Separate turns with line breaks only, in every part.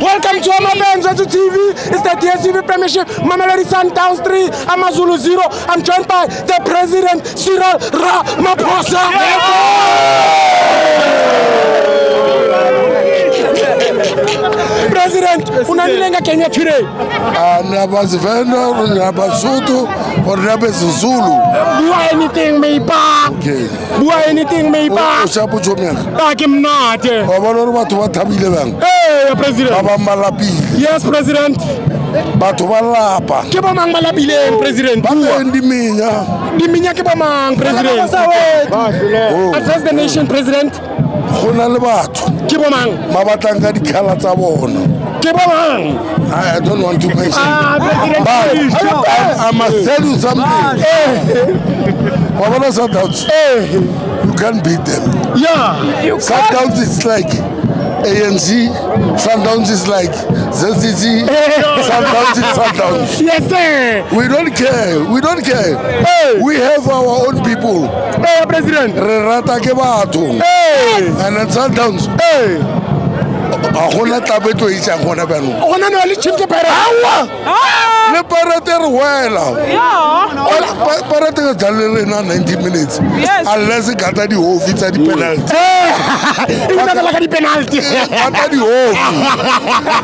Welcome to FANS Wethu TV. It's the DSTV Premiership. Mamelodi Sundowns 3, AmaZulu 0. I'm joined by the President, Cyril Ramaphosa. President, unanilenga Kenya today?
Nabazivenda, Nabasutu, or Nabazulu.
Do anything, maybe.
Okay.
Do anything, maybe. I'm not. Hey, President. Yes, President.
Batuvalapa.
Kibamang malabile, President. Diminya Kibamang, President. Address the nation, President. Kibamang.
Mabatanga di Kalatabon.
Kibamang.
I don't want to mention. But I must tell you something. Sundowns, you can't beat them.
Yeah.
Sundowns is like ANC, Sundowns is like ZCC, Sundowns is Sundowns.
Yes, sir.
We don't care. We don't care. We have our own people.
President.
Rerata Kebato. And then Sundowns. Ahona tabeto isha ngona bano.
Ona no ali chief para.
Le parater wela. Yeah. Parater dalere na 90 minutes. Yes. Unless gata di off it's the penalty.
Ina la di penalty.
Gata di off.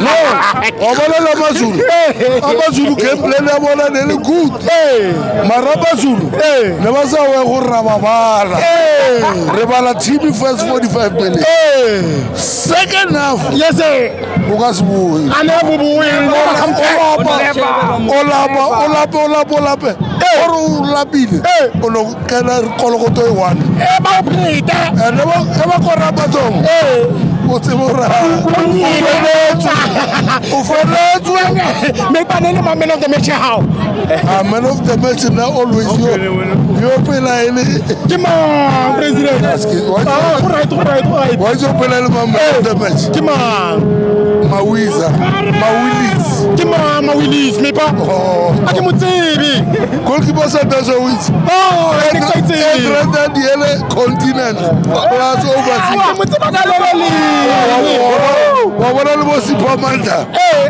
No. Obola la AmaZulu. AmaZulu game play na bola ne good. Mara AmaZulu. Ne ba sa we go rababala. Re bala team first 45 minutes. Second half.
Yes, sir.
Ukasibuyi.
Alebubuyi.
Olapa. Oru labile. Ono kana kolokoto e1.
Ba prita.
Eba korabatom. Otemora. Ufanetu.
Me panele ma man of the match how?
Man of the match now always you play like
come on, President.
Right. Why you play like man of the match?
Come on.
Mawiza.
Come on, Mawilis, me pa. Akimutsebi.
Goalkeeper Sundowns wins.
Oh, exciting.
Rather the continent. Plus overseas. Wabona lubosi pamanda.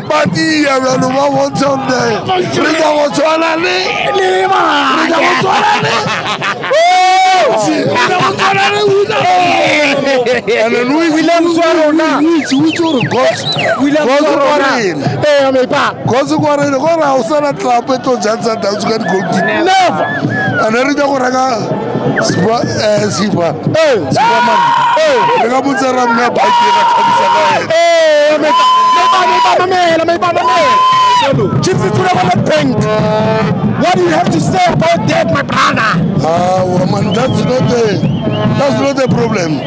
Bati ya lubo wontonde. Riga wotona ni. And then we learn swallow now. We do never. And then what do you have to say about that, my brother? Woman, that's not the problem.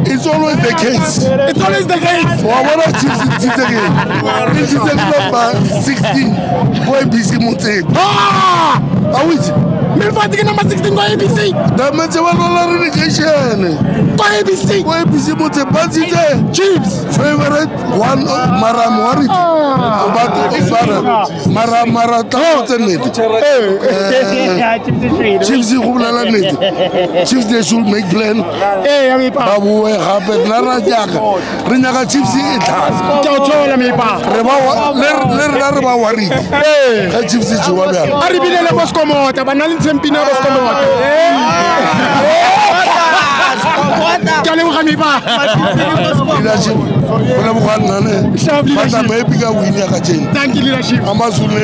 It's always the case. It's always the case. This is number 16. Go ABC Monte. How is it? Number 16 go ABC. That means you want all relegation. Go ABC. Go ABC Monte. But Chiefs favorite one Maram Warit. Mara Chiefs Chiefs they should make plan. Babu happen Lara Jaga. Rinyaga Chiefs Reba Warit. Chiefs Chiwaga. Aribile Boscomota, Banalin Sempina Boscomota. Thank you, leadership. AmaZulu